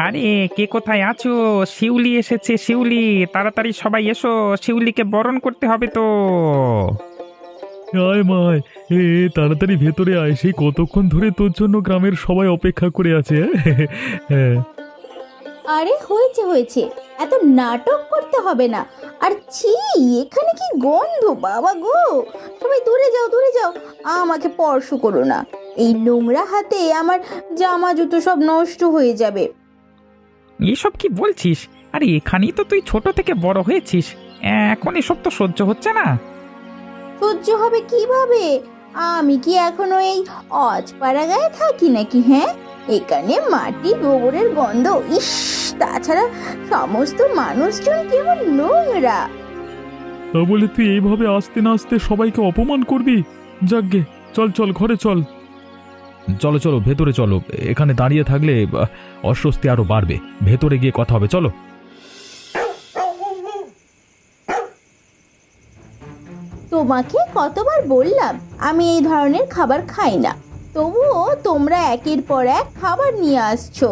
আরে কে কোথায় আছো? শিউলি এসেছে, শিউলি! তাড়াতাড়ি সবাই এসো, শিউলিকে বরণ করতে হবে তো। আয় মায়, তাড়াতাড়ি ভেতরে আয়, সেই কতক্ষণ ধরে তোর জন্য গ্রামের সবাই অপেক্ষা করে আছে। হ্যাঁ। আরে হয়েছে হয়েছে, এত নাটক করতে হবে না। আর ছি, এখানে কি গন্ধ বাবা গো! সবাই দূরে যাও দূরে যাও, আমাকে স্পর্শ করো না। এই নোংরা হাতে আমার জামা জুতো সব নষ্ট হয়ে যাবে। এসব কি বলছিস? আরে এখানেই তো তুই ছোট থেকে বড় হয়েছিস, এখন এসব তো সহ্য হচ্ছে না। সহ্য হবে কিভাবে? আমি কি এখনো এই অজপাড়া গায়ে থাকি নাকি? হ্যাঁ, এখানে মাটি গোবরের গন্ধ, ইস! তাছাড়া সমস্ত মানুষজন কেমন নোংরা। তা বলে তুই এইভাবে আস্তে না আস্তে সবাইকে অপমান করবি? যাকগে, চল চল ঘরে চল। চলো চলো ভেতরে চলো, এখানে দাঁড়িয়ে থাকলে অস্বস্তি আরো বাড়বে। ভেতরে গিয়ে কথা হবে, চলো। তোমাকে কতবার বললাম আমি এই ধরনের খাবার খাই না, তবুও তোমরা একের পর এক খাবার নিয়ে আসছো।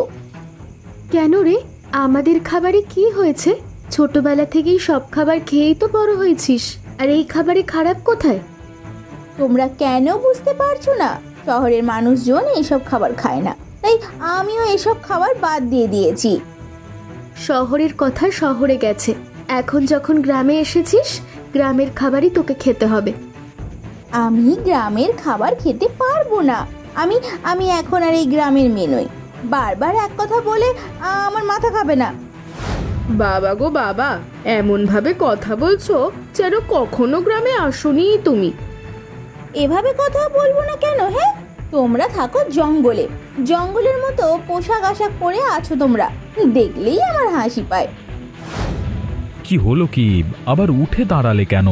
কেন রে? আমাদের খাবারে কি হয়েছে? ছোটবেলা থেকেই সব খাবার খেয়েই তো বড় হয়েছিস, আর এই খাবারে খারাপ কোথায়? তোমরা কেন বুঝতে পারছো না? শহরের মানুষজন এইসব খাবার খায় না, তাই আমিও এসব খাবার বাদ দিয়ে দিয়েছি। শহরের কথা শহরে গেছে, এখন যখন গ্রামে এসেছিস, গ্রামের খাবারই তোকে খেতে হবে। আমি গ্রামের খাবার খেতে পারবো না। আমি আমি এখন আর এই গ্রামের মেয়ে নই। বারবার এক কথা বলে আমার মাথা খাবে না। বাবা গো বাবা, এমন ভাবে কথা বলছো যেন কখনো গ্রামে আসোনি তুমি। এভাবে কথা বলবো না কেন? হ্যাঁ, তোমরা থাকো জঙ্গলে, জঙ্গলের মতো পোশাক আশাক পরে আছো তোমরা, দেখলেই আমার হাসি পায়। কি হলো কি, আবার উঠে দাঁড়ালে কেন?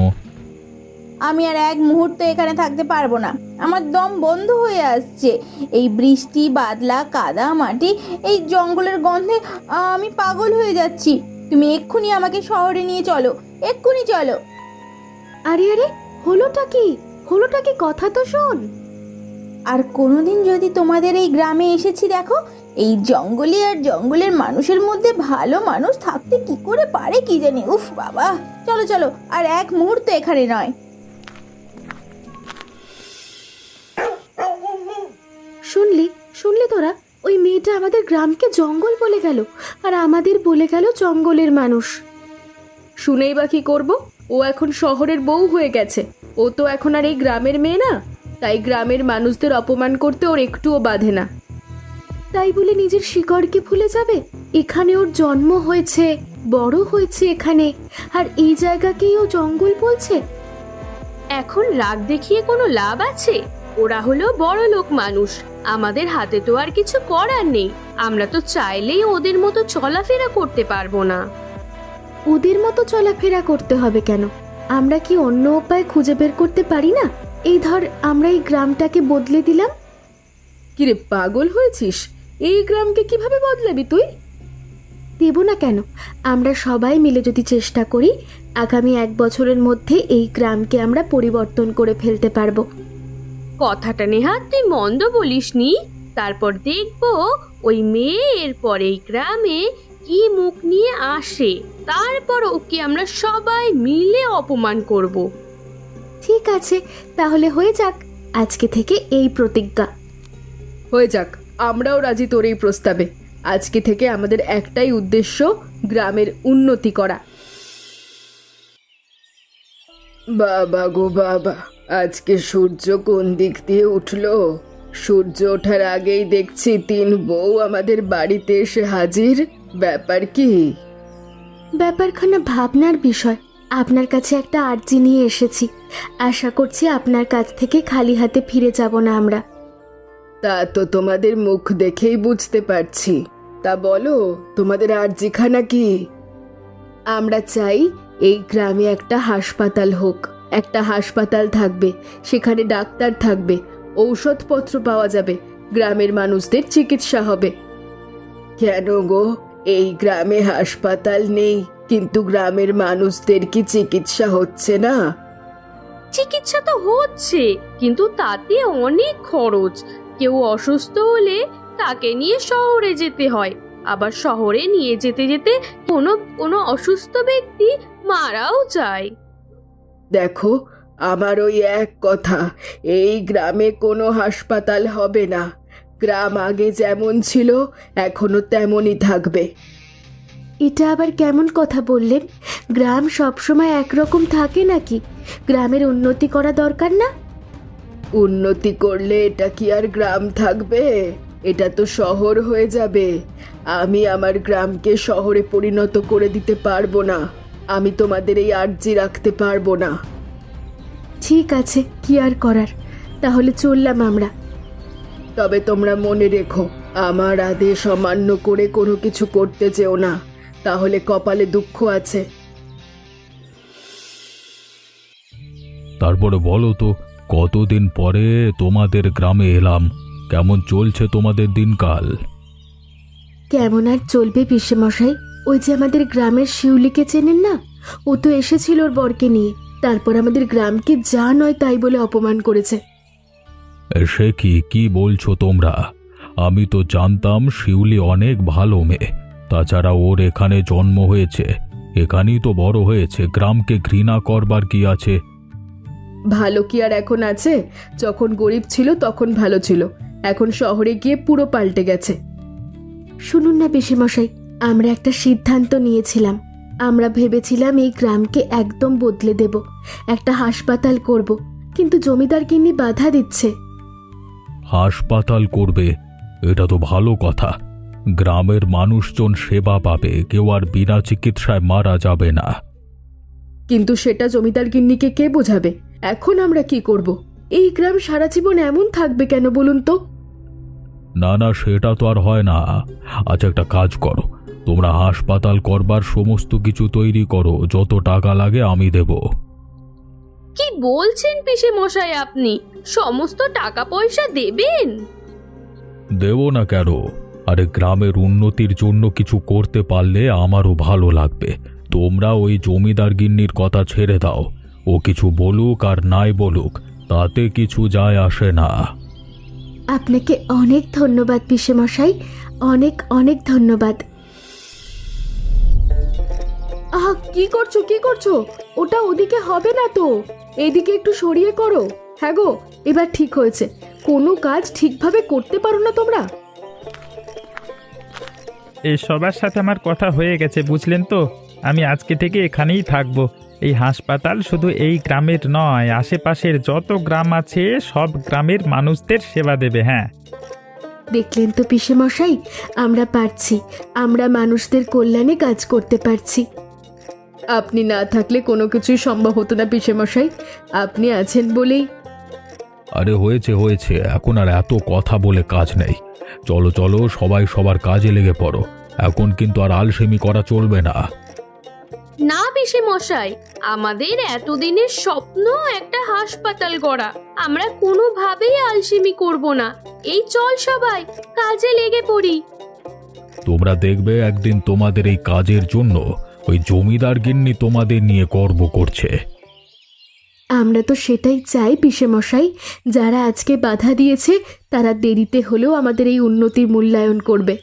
আমি আর এক মুহূর্ত এখানে থাকতে পারবো না, আমার দম বন্ধ হয়ে আসছে। এই বৃষ্টি বাদলা কাদা মাটি, এই জঙ্গলের গন্ধে আমি পাগল হয়ে যাচ্ছি। তুমি এক্ষুনি আমাকে শহরে নিয়ে চলো, এক্ষুনি চলো। আরে আরে, হলোটা কি? হলোটা কি? কথা তো শোন। আর কোনোদিন যদি তোমাদের এই গ্রামে এসেছি দেখো, এই জঙ্গলে আর জঙ্গলের মানুষের মধ্যে ভালো মানুষ থাকতে কি করে পারে কি জানি। উফ বাবা, চলো চলো, আর এক মুহূর্ত এখানে নয়। শুনলি শুনলি তোরা? ওই মেয়েটা আমাদের গ্রামকে জঙ্গল বলে গেল, আর আমাদের বলে গেল জঙ্গলের মানুষ। শুনেই বা কি করব? ও এখন শহরের বউ হয়ে গেছে, ও তো এখন আর এই গ্রামের মেয়ে না, তাই গ্রামের মানুষদের অপমান করতে ওর একটুও বাধে না। তাই বলে নিজের শিকড়কে ভুলে যাবে? এখানে ওর জন্ম হয়েছে, বড় হয়েছে এখানে, আর এই জায়গাকেই ও জঙ্গল বলছে। এখন রাগ দেখিয়ে কোনো লাভ আছে? ওরা হলো বড় লোক মানুষ, আমাদের হাতে তো আর কিছু করার নেই। আমরা তো চাইলেই ওদের মতো চলাফেরা করতে পারবো না। ওদের মতো চলাফেরা করতে হবে কেন? আমরা কি অন্য উপায় খুঁজে বের করতে পারি না? এই ধর, আমরা এই গ্রামটাকে বদলে দিলাম। কিরে পাগল হয়েছিস? এই গ্রামকে কিভাবে বদলাবি তুই? দেব না কেন? আমরা সবাই মিলে যদি চেষ্টা করি, আগামী 1 বছরের মধ্যে এই গ্রামকে আমরা পরিবর্তন করে ফেলতে পারবো। কথাটা নেহাত তুই মন্দ বলিসনি। তারপর দেখবো ওই মেয়ে এরপর এই গ্রামে কি মুখ নিয়ে আসে, তারপর ওকে আমরা সবাই মিলে অপমান করব। ঠিক আছে, তাহলে হয়ে যাক, আজকে থেকে এই প্রতিজ্ঞা। হয়ে যাক, আমরাও রাজি তোর এই প্রস্তাবে। আজকে থেকে আমাদের একটাই উদ্দেশ্য, গ্রামের উন্নতি করা। বাবা গো বাবা, আজকে সূর্য কোন দিক দিয়ে উঠলো? সূর্য ওঠার আগেই দেখছি 3 বউ আমাদের বাড়িতে এসে হাজির। ব্যাপার কি? ব্যাপারখানা ভাবনার বিষয়। আপনার কাছে একটা আর্জি নিয়ে এসেছি, আশা করছি আপনার কাছ থেকে খালি হাতে ফিরে যাব না আমরা। তা তো তোমাদের মুখ দেখেই বুঝতে পারছি। তা বলো, তোমাদের আর্জিখানা কি? আমরা চাই এই গ্রামে একটা হাসপাতাল হোক। একটা হাসপাতাল থাকবে, সেখানে ডাক্তার থাকবে, ঔষধপত্র পাওয়া যাবে, গ্রামের মানুষদের চিকিৎসা হবে। কেন গো, এই গ্রামে হাসপাতাল নেই, কিন্তু গ্রামের মানুষদের কি চিকিৎসা হচ্ছে না? চিকিৎসা তো হচ্ছে, কিন্তু তাতে অনেক খরচ। কেউ অসুস্থ হলে তাকে নিয়ে শহরে যেতে হয়, আবার শহরে নিয়ে যেতে যেতে কোনো কোনো অসুস্থ ব্যক্তি মারাও যায়। দেখো, আমার ওই এক কথা, এই গ্রামে কোনো হাসপাতাল হবে না। গ্রাম আগে যেমন ছিল এখনো তেমনই থাকবে। এটা আবার কেমন কথা বললেন? গ্রাম সবসময় একরকম থাকে নাকি? গ্রামের উন্নতি করা দরকার না? উন্নতি করলে এটা কি আর গ্রাম থাকবে? এটা তো শহর হয়ে যাবে। আমি আমার গ্রামকে শহরে পরিণত করে দিতে পারবো না। আমি তোমাদের এই আর্জি রাখতে পারবো না। ঠিক আছে, কি আর করার, তাহলে চললাম আমরা। তবে তোমরা মনে রেখো, আমার আদেশ অমান্য করে কোনো কিছু করতে যেও না, তাহলে কপালে দুঃখ আছে। তারপরে বলো তো, কতদিন পরে তোমাদের গ্রামে এলাম, কেমন চলছে তোমাদের দিনকাল? কেমন আর চলবে পিসেমশাই? ওই যে আমাদের গ্রামের শিউলিকে চেনেন না? ও তো এসেছিল ওর বরকে নিয়ে, তারপর আমাদের গ্রামকে যা নয় তাই বলে অপমান করেছে। সে কি বলছো তোমরা? আমি তো জানতাম শিউলি অনেক ভালো মেয়ে। তাছাড়া ওর এখানে জন্ম হয়েছে, এখানেই তো বড় হয়েছে, গ্রামকে ঘৃণা করবার কি আছে? ভালো কি আর এখন আছে? যখন গরিব ছিল তখন ভালো ছিল, এখন শহরে গিয়ে পুরো পাল্টে গেছে। শুনুন না পিসেমশাই, আমরা একটা সিদ্ধান্ত নিয়েছিলাম। আমরা ভেবেছিলাম এই গ্রামকে একদম বদলে দেব, একটা হাসপাতাল করব, কিন্তু জমিদার গিন্নি বাধা দিচ্ছে। হাসপাতাল করবে? এটা তো ভালো কথা। গ্রামের মানুষজন সেবা পাবে, কেউ আর বিনা চিকিৎসায় মারা যাবে না। কিন্তু সেটা জমিদার গিন্নিকে কে বোঝাবে? এখন আমরা কি করব? এই গ্রাম সারা জীবন এমন থাকবে কেন বলুন তো? না, সেটা তো আর হয় না। আচ্ছা, একটা কাজ করো, তোমরা হাসপাতাল করবার সমস্ত কিছু তৈরি করো, যত টাকা লাগে আমি দেব। কি বলছেন পিসে মশাই, আপনি সমস্ত টাকা পয়সা দেবেন? দেব না কেন? আরে গ্রামের উন্নতির জন্য কিছু করতে পারলে আমারও ভালো লাগবে। তোমরা ওই জমিদার গিন্নির কথা ছেড়ে দাও, ও কিছু বলুক আর নাই বলুক তাতে কিছু যায় আসে না। আপনাকে অনেক ধন্যবাদ পিসেমশাই, অনেক অনেক ধন্যবাদ। কি করছো? ওটা ওদিকে হবে না তো, এদিকে একটু সরিয়ে করো। হ্যাঁ গো, এবার ঠিক হয়েছে। কোনো কাজ ঠিকভাবে করতে পারো না তোমরা? এই সবার সাথে আমার কথা হয়ে গেছে, বুঝলেন তো? আমি আজকে থেকে এখানেই থাকবো। এই হাসপাতাল শুধু এই গ্রামের নয়, আশেপাশের যত গ্রাম আছে সব গ্রামের মানুষদের সেবা দেবে। হ্যাঁ, দেখলেন তো পিসেমশাই, আমরা পারছি, আমরা মানুষদের কল্যাণে কাজ করতে পারছি। আপনি না থাকলে কোনো কিছুই সম্ভব হতো না পিসেমশাই, আপনি আছেন বলেই। আরে হয়েছে, এখন আর এত কথা বলে কাজ নেই। চলো, সবাই সবার কাজে লেগে পড়ো। এখন কিন্তু আর আলসেমি করা চলবে না। না পিসে মশাই, আমাদের এতদিনের স্বপ্ন একটা হাসপাতাল গড়া। আমরা কোনোভাবেই আলসেমি করব না। এই চল সবাই কাজে লেগে পড়ি। তোমরা দেখবে একদিন তোমাদের এই কাজের জন্য ওই জমিদার গিন্নি তোমাদের নিয়ে গর্ব করছে। আমরা তো সেটাই চাই পিসেমশাই। যারা আজকে বাধা দিয়েছে তারা দেরিতে হলেও আমাদের এই উন্নতির মূল্যায়ন করবে।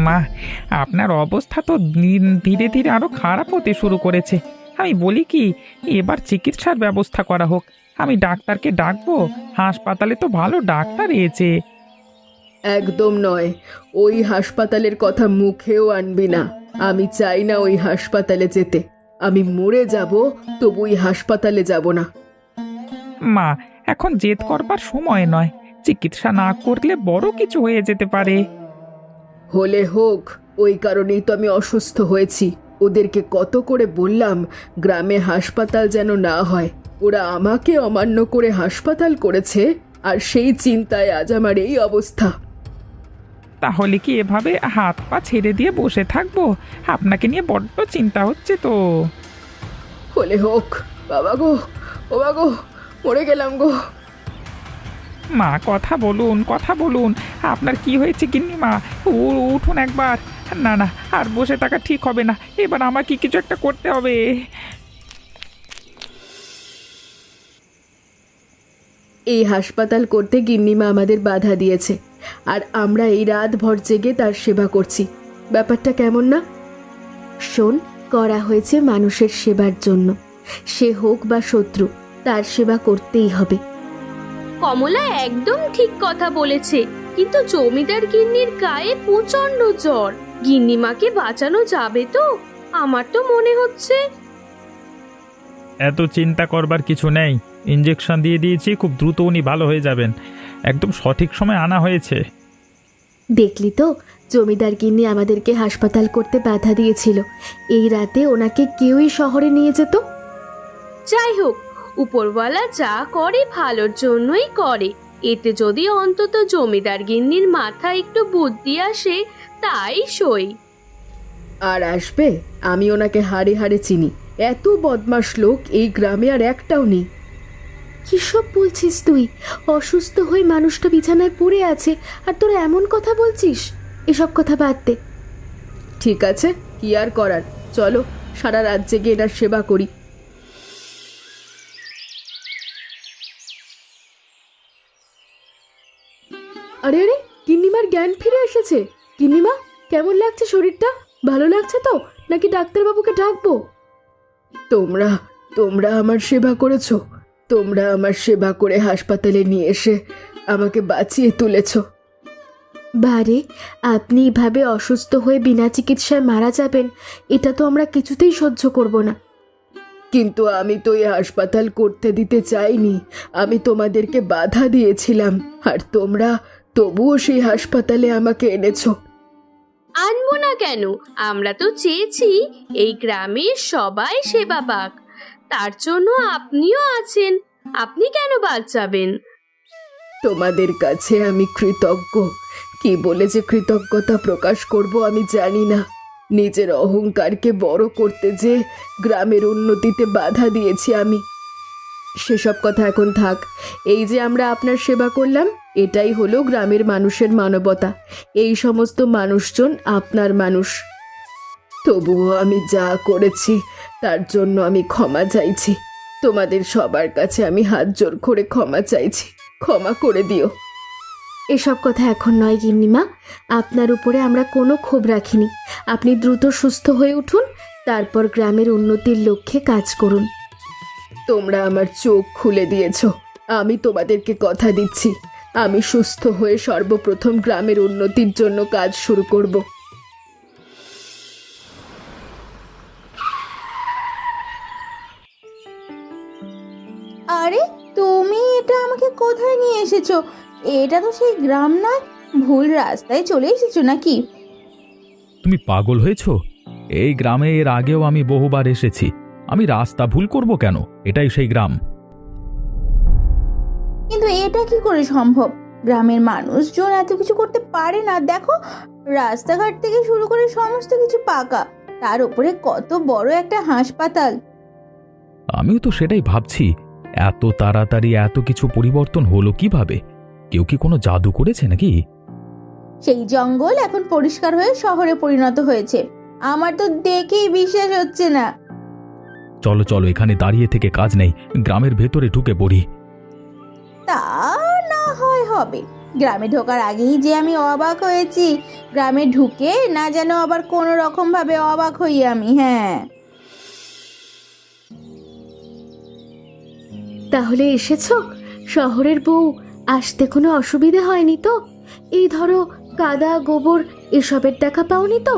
মা, আপনার অবস্থা তো ধীরে ধীরে আরো খারাপ হতে শুরু করেছে। আমি বলি কি, এবার চিকিৎসার ব্যবস্থা করা হোক। আমি ডাক্তারকে ডাকবো, হাসপাতালে তো ভালো ডাক্তার এসেছে। একদম নয়, ওই হাসপাতালের কথা মুখেও আনবি না। আমি চাই না ওই হাসপাতালে যেতে। আমি মরে যাব তবু ওই হাসপাতালে যাব না। মা, এখন জেদ করবার সময় নয়। চিকিৎসা না করলে বড় কিছু হয়ে যেতে পারে। হলে হোক, ওই কারণেই তো আমি অসুস্থ হয়েছি। ওদেরকে কত করে বললাম গ্রামে হাসপাতাল যেন না হয়, ওরা আমাকে অমান্য করে হাসপাতাল করেছে, আর সেই চিন্তায় আজ আমার এই অবস্থা। তাহলে কি এভাবে হাত পা ছেড়ে দিয়ে বসে থাকবো? আপনাকে নিয়ে বড্ড চিন্তা হচ্ছে তো। হলে হোক, বাবা গো, ও বাবা গো, মরে গেলাম গো। মা, কথা বলুন। আপনার কি হয়েছে গিন্নি মা? উঠুন একবার। না, আর বসে থাকা ঠিক হবে না। এবার আমাকে কিছু একটা করতে হবে। এই হাসপাতাল করতে গিন্নিমা আমাদের বাধা দিয়েছে, আর আমরা এই রাত ভর জেগে তার সেবা করছি। ব্যাপারটা কেমন না? শোন, করা হয়েছে মানুষের সেবার জন্য, সে হোক বা শত্রু, তার সেবা করতেই হবে। কমলা একদম ঠিক কথা বলেছে, কিন্তু জমিদার গিন্নির গায়ে প্রচন্ড জ্বর। গিন্নিমাকে বাঁচানো যাবে তো? আমার তো মনে হচ্ছে। এত চিন্তা করবার কিছু নেই, ইঞ্জেকশন দিয়ে দিয়েছি, খুব দ্রুত উনি ভালো হয়ে যাবেন। একদম সঠিক সময় আনা হয়েছে। দেখলি তো, জমিদার গিন্নি আমাদেরকে হাসপাতাল করতে বাধা দিয়েছিল। এই রাতে ওনাকে কেউই শহরে নিয়ে যেত। যাই হোক, উপরওয়ালা যা করে ভালোর জন্যই করে। এতে যদি অন্তত জমিদার গিন্নির মাথায় একটু বুদ্ধি আসে, তাই সই। আর আসবে? আমি ওনাকে হাড়ে হাড়ে চিনি। এত বদমাশ লোক এই গ্রামে আর একটাও নেই। কিসব বলছিস তুই? অসুস্থ হয়ে মানুষটা বিছানায় পড়ে আছে, আর তোরা এমন কথা বলছিস? এসব কথা বাদ দে। ঠিক আছে, কি আর করার, চলো সারা রাত জেগে এটার সেবা করি। আরে আরে, গিন্নিমার জ্ঞান ফিরে এসেছে। গিন্নিমা, কেমন লাগছে শরীরটা? ভালো লাগছে তো, নাকি ডাক্তারবাবুকে ডাকবো? তোমরা তোমরা আমার সেবা করেছো। তোমরা আমার সেবা করে হাসপাতালে নিয়ে এসে আমাকে বাঁচিয়ে তুলেছো। বারে, আপনি এভাবে অসুস্থ হয়ে বিনা চিকিৎসায় মারা যাবেন, এটা তো আমরা কিছুতেই সহ্য করব না। কিন্তু আমি তো এই হাসপাতাল করতে দিতে চাইনি। আমি তোমাদেরকে বাধা দিয়েছিলাম, আর তোমরা তবুও সেই হাসপাতালে আমাকে এনেছো। আনবো না কেন? আমরা তো চেয়েছি এই গ্রামের সবাই সেবা পাক। তার জন্য আপনিও আছেন, আপনি কেন বাদ যাবেন? তোমাদের কাছে আমি কৃতজ্ঞ। কি বলে যে কৃতজ্ঞতা প্রকাশ করব আমি জানি না। নিজের অহংকারকে বড় করতে যে গ্রামের উন্নতিতে বাধা দিয়েছি আমি। সেসব কথা এখন থাক। এই যে আমরা আপনার সেবা করলাম, এটাই হলো গ্রামের মানুষের মানবতা। এই সমস্ত মানুষজন আপনার মানুষ। তবুও আমি যা করেছি তার জন্য আমি ক্ষমা চাইছি। তোমাদের সবার কাছে আমি হাত জোর করে ক্ষমা চাইছি, ক্ষমা করে দিও। এসব কথা এখন নয় গিন্নিমা, আপনার উপরে আমরা কোনো ক্ষোভ রাখিনি। আপনি দ্রুত সুস্থ হয়ে উঠুন, তারপর গ্রামের উন্নতির লক্ষ্যে কাজ করুন। তোমরা আমার চোখ খুলে দিয়েছো। আমি তোমাদেরকে কথা দিচ্ছি, আমি সুস্থ হয়ে সর্বপ্রথম গ্রামের উন্নতির জন্য কাজ শুরু করব। আরে, তুমি এটা আমাকে কোথায় নিয়ে এসেছো? এটা তো সেই গ্রাম নয়, ভুল রাস্তায় চলে এসেছো নাকি? তুমি পাগল হয়েছো? এই গ্রামে এর আগেও আমি বহুবার এসেছি। আমি রাস্তা ভুল করব কেন? এটাই সেই গ্রাম। কিন্তু এটা কি করে সম্ভব? গ্রামের মানুষজন এত কিছু করতে পারে না। দেখো, রাস্তাঘাট থেকে শুরু করে সমস্ত কিছু পাকা, তার উপরে কত বড় একটা হাসপাতাল। আমিও তো সেটাই ভাবছি, এত তাড়াতাড়ি এত কিছু পরিবর্তন হলো কিভাবে? কেউ কি কোনো জাদু করেছে নাকি? সেই জঙ্গল এখন পরিষ্কার হয়ে শহরে পরিণত হয়েছে। আমার তো দেখেই বিশ্বাস হচ্ছে না। চলো চলো, এখানে দাঁড়িয়ে থেকে কাজ নেই, গ্রামের ভেতরে ঢুকে পড়ি। তা না হয় হবে। গ্রামে ঢোকার আগেই যে আমি অবাক হয়েছি, গ্রামে ঢুকে না যেন আবার কোনো রকম ভাবে অবাক হই আমি। হ্যাঁ, তাহলে এসেছো? শহরের বউ, আসতে কোনো অসুবিধে হয়নি তো? এই ধরো, কাদা গোবর এসবের দেখা পাওনি তো?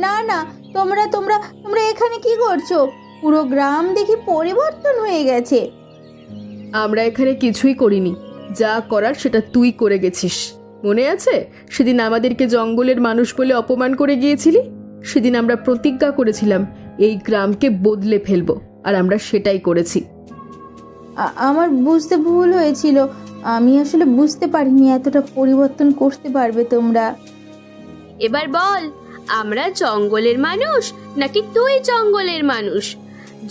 না না, তোমরা তোমরা তোমরা এখানে কি করছো? পুরো গ্রাম দেখি পরিবর্তন হয়ে গেছে। আমরা এখানে কিছুই করিনি, যা করার সেটা তুই করে গেছিস। মনে আছে সেদিন আমাদেরকে জঙ্গলের মানুষ বলে অপমান করে গিয়েছিলি? সেদিন আমরা প্রতিজ্ঞা করেছিলাম এই গ্রামকে বদলে ফেলবো, আর আমরা সেটাই করেছি। আমার বুঝতে ভুল হয়েছিল। আমি আসলে বুঝতে পারিনি এতটা পরিবর্তন করতে পারবে তোমরা। এবার বল, আমরা জঙ্গলের মানুষ নাকি তুই জঙ্গলের মানুষ?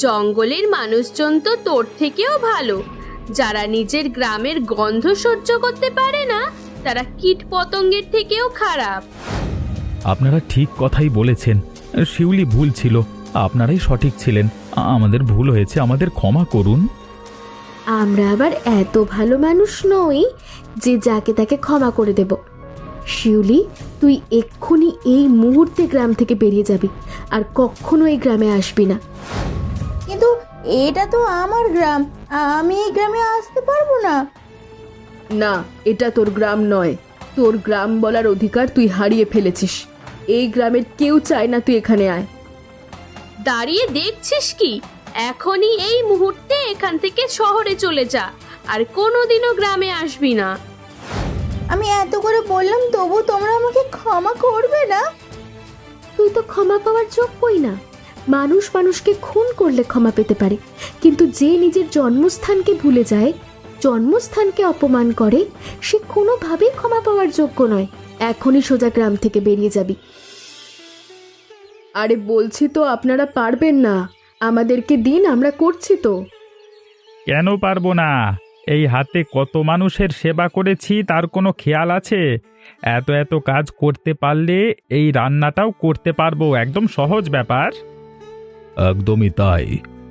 জঙ্গলের মানুষজন তো তোর থেকেও ভালো। যারা নিজের গ্রামের গন্ধ সহ্য করতে পারে না, তারা কীট পতঙ্গের থেকেও খারাপ। আপনারা ঠিক কথাই বলেছেন। শিউলি ভুল ছিল, আপনারাই সঠিক ছিলেন। আমাদের ভুল হয়েছে, আমাদের ক্ষমা করুন। আমরা আবার এত ভালো মানুষ নই যে যাকে তাকে ক্ষমা করে দেব। শিউলি, তুই এক্ষুনি এই মুহূর্তে গ্রাম থেকে বেরিয়ে যাবি, আর কখনো এই গ্রামে আসবি না। কিন্তু এটা তো আমার গ্রাম, আমি এই গ্রামে আসতে পারবো না। না, এটা তোর গ্রাম নয়। তোর গ্রাম বলার অধিকার তুই হারিয়ে ফেলেছিস। এই গ্রামের কেউ চায় না তুই এখানে আয়। দাঁড়িয়ে দেখছিস কি? এখনই এই মুহূর্তে এখান থেকে শহরে চলে যা, আর কোনোদিনও গ্রামে আসবি না। আমি এত করে বললাম, তবু তোমরা আমাকে ক্ষমা করবে না? তুই তো ক্ষমা পাওয়ার যোগ্যই না। মানুষ মানুষকে খুন করলে ক্ষমা পেতে পারে, কিন্তু যে নিজের জন্মস্থানকে ভুলে যায়, জন্মস্থানকে অপমান করে, সে কোনোভাবেই ক্ষমা পাওয়ার যোগ্য নয়। এখনই সোজা গ্রাম থেকে বেরিয়ে যাবি। আরে বলছি তো আপনারা পারবেন না, আমাদেরকে দিন, আমরা করছি তো। কেন পারবো না? এই হাতে কত মানুষের সেবা করেছি তার কোনো খেয়াল আছে? এত এত কাজ করতে পারলে এই রান্নাটাও করতে পারবো, একদম সহজ ব্যাপার। একদমই তাই,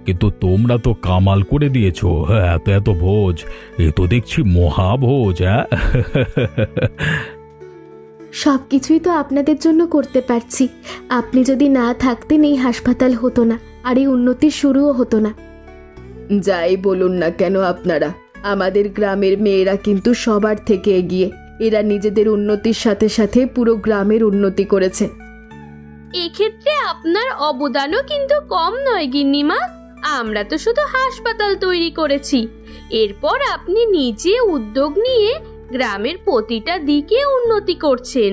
কিন্তু তোমরা তো কামাল করে দিয়েছো। হ্যাঁ, এত এত ভোজ, এ তো দেখছি মহাভোজ। হ্যাঁ সব কিছুই তো আপনাদের জন্য করতে পারছি। আপনি যদি না থাকতেন এই হাসপাতাল হতো না, আর এই উন্নতির শুরুও হতো না। যাই বলুন না কেন আপনারা, আমাদের গ্রামের মেয়েরা কিন্তু সবার থেকে এগিয়ে। এরা নিজেদের উন্নতির সাথে সাথে পুরো গ্রামের উন্নতি করেছে। এক্ষেত্রে আপনার অবদানও কিন্তু কম নয় গিন্নিমা। আমরা তো শুধু হাসপাতাল তৈরি করেছি, এরপর আপনি নিজে উদ্যোগ নিয়ে গ্রামের প্রতিটা দিকে উন্নতি করছেন।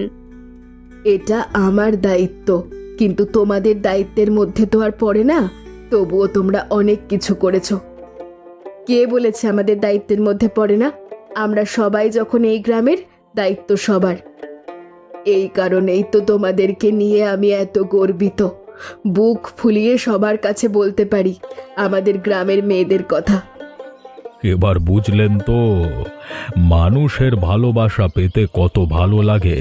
এটা আমার দায়িত্ব, কিন্তু তোমাদের দায়িত্বের মধ্যে তো আর পড়ে না। তবুও তোমরা অনেক কিছু করেছো। কে বলেছে আমাদের দায়িত্বের মধ্যে পড়ে না? আমরা সবাই যখন এই গ্রামের, দায়িত্ব সবার। এই কারণেই তো তোমাদেরকে নিয়ে আমি এত গর্বিত। বুক ফুলিয়ে সবার কাছে বলতে পারি আমাদের গ্রামের মেয়েদের কথা। এবার বুঝলেন তো মানুষের ভালোবাসা পেতে কত ভালো লাগে।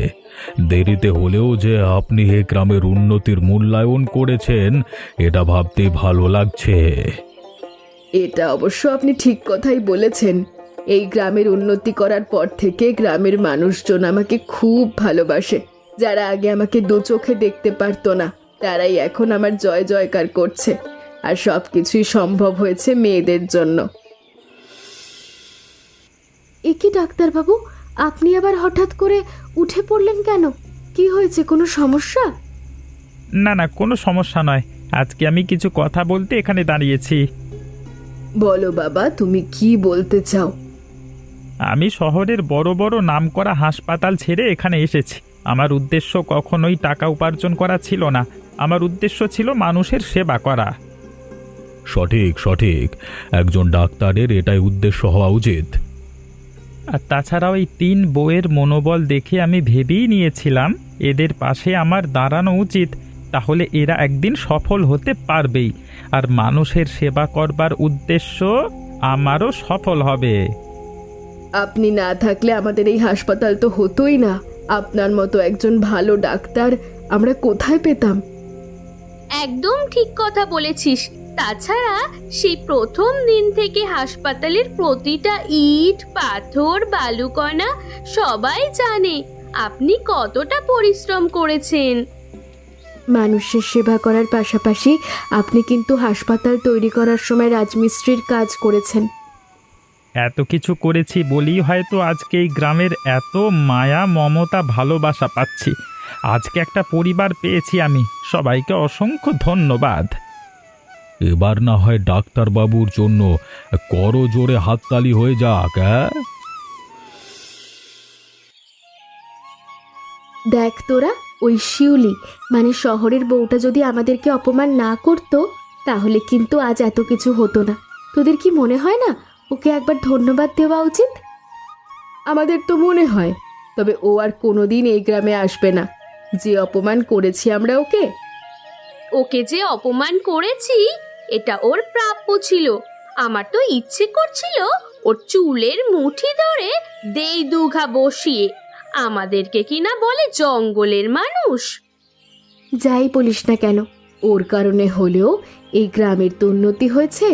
দেরিতে হলেও যে আপনি এই গ্রামের উন্নতির মূল্যায়ন করেছেন, এটা ভাবতেই ভালো লাগছে। এটা অবশ্য আপনি ঠিক কথাই বলেছেন। এই গ্রামের উন্নতি করার পর থেকে গ্রামের মানুষজন আমাকে খুব ভালোবাসে। যারা আগে আমাকে দু চোখে দেখতে পারতো না, তারাই এখন আমার জয় জয়কার করছে। আর সব কিছুই সম্ভব হয়েছে মেয়েদের জন্য। এ কি ডাক্তারবাবু, আপনি আবার হঠাৎ করে উঠে পড়লেন কেন? কি হয়েছে, কোনো সমস্যা? না না, কোনো সমস্যা নয়। আজকে আমি কিছু কথা বলতে এখানে দাঁড়িয়েছি। বলো বাবা, তুমি কি বলতে চাও? আমি শহরের বড় বড় নামকরা হাসপাতাল ছেড়ে এখানে এসেছি। আমার উদ্দেশ্য কখনোই টাকা উপার্জন করা ছিল না, আমার উদ্দেশ্য ছিল মানুষের সেবা করা। সঠিক সঠিক, একজন ডাক্তারের এটাই উদ্দেশ্য হওয়া উচিত। আর তাছাড়াও এই 3 বউয়ের মনোবল দেখে আমি ভেবেই নিয়েছিলাম এদের পাশে আমার দাঁড়ানো উচিত, তাহলে এরা একদিন সফল হতে পারবেই, আর মানুষের সেবা করবার উদ্দেশ্য আমারও সফল হবে। আপনি না থাকলে আমাদের এই হাসপাতাল তো হতোই না। আপনার মতো একজন ভালো ডাক্তার আমরা কোথায় পেতাম? একদম ঠিক কথা বলেছিস। তাছাড়া সেই প্রথম দিন থেকে হাসপাতালের প্রতিটা ইট, পাথর, বালুকণা সবাই জানে আপনি কতটা পরিশ্রম করেছেন। মানুষের সেবা করার পাশাপাশি আপনি কিন্তু হাসপাতাল তৈরি করার সময় রাজমিস্ত্রির কাজ করেছেন। এত কিছু করেছি বলেই হয়তো আজকে এই গ্রামের এত মায়া, মমতা, ভালোবাসা পাচ্ছি। আজকে একটা পরিবার পেয়েছি আমি। সবাইকে অসংখ্য ধন্যবাদ। এবার না হয় ডাক্তারবাবুর জন্য করজোড়ে হাততালি হয়ে যাক। দেখ তোরা, ওই শিউলি মানে শহরের বউটা যদি আমাদেরকে অপমান না করতো, তাহলে কিন্তু আজ এত কিছু হতো না। তোদের কি মনে হয় না ওকে একবার ধন্যবাদ দেওয়া উচিত? আমাদের তো মনে হয়, তবে ও আর কোনোদিন এই গ্রামে আসবে না। যে অপমান করেছি আমরা ওকে, ওকে যে অপমান করেছি এটা ওর প্রাপ্য ছিল। আমার তো ইচ্ছে করছিল ওর চুলের মুঠি ধরে দেই দুঘা বসিয়ে। আমাদেরকে কিনা বলে জঙ্গলের মানুষ। যাই বলিস না কেন, ওর কারণে হলেও এই গ্রামের তো উন্নতি হয়েছে।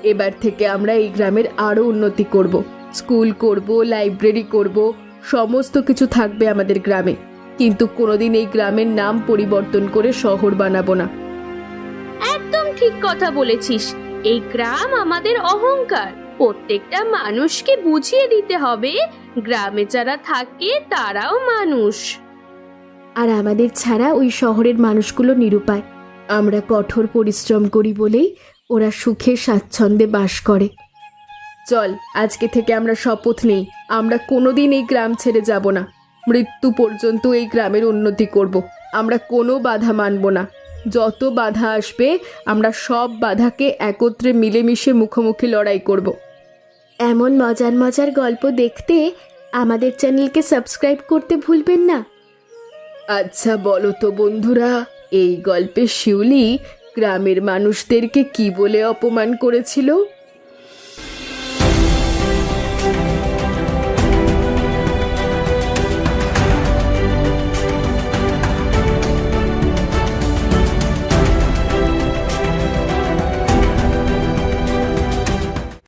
এবার থেকে আমরা এই গ্রামের আরো উন্নতি করব। স্কুল করব, লাইব্রেরি করব, সমস্ত কিছু থাকবে আমাদের গ্রামে। কিন্তু কোনোদিন এই গ্রামের নাম পরিবর্তন করে শহর বানাবো না। একদম ঠিক কথা বলেছিস। এই গ্রাম আমাদের অহংকার। প্রত্যেকটা মানুষকে বুঝিয়ে দিতে হবে গ্রামে যারা থাকে তারাও মানুষ। আর আমাদের ছাড়া ওই শহরের মানুষগুলো নিরুপায়। আমরা কঠোর পরিশ্রম করি বলেই ওরা সুখে স্বাচ্ছন্দ্যে বাস করে। চল, আজকে থেকে আমরা শপথ নেই, আমরা কোনোদিন এই গ্রাম ছেড়ে যাব না। মৃত্যু পর্যন্ত এই গ্রামের উন্নতি করব। আমরা কোনো বাধা মানব না। যত বাধা আসবে আমরা সব বাধাকে একত্রে মিলেমিশে মুখোমুখি লড়াই করব। এমন মজার মজার গল্প দেখতে আমাদের চ্যানেলকে সাবস্ক্রাইব করতে ভুলবেন না। আচ্ছা বলো তো বন্ধুরা, এই গল্পে শিউলি গ্রামের মানুষদেরকে কি বলে অপমান করেছিল?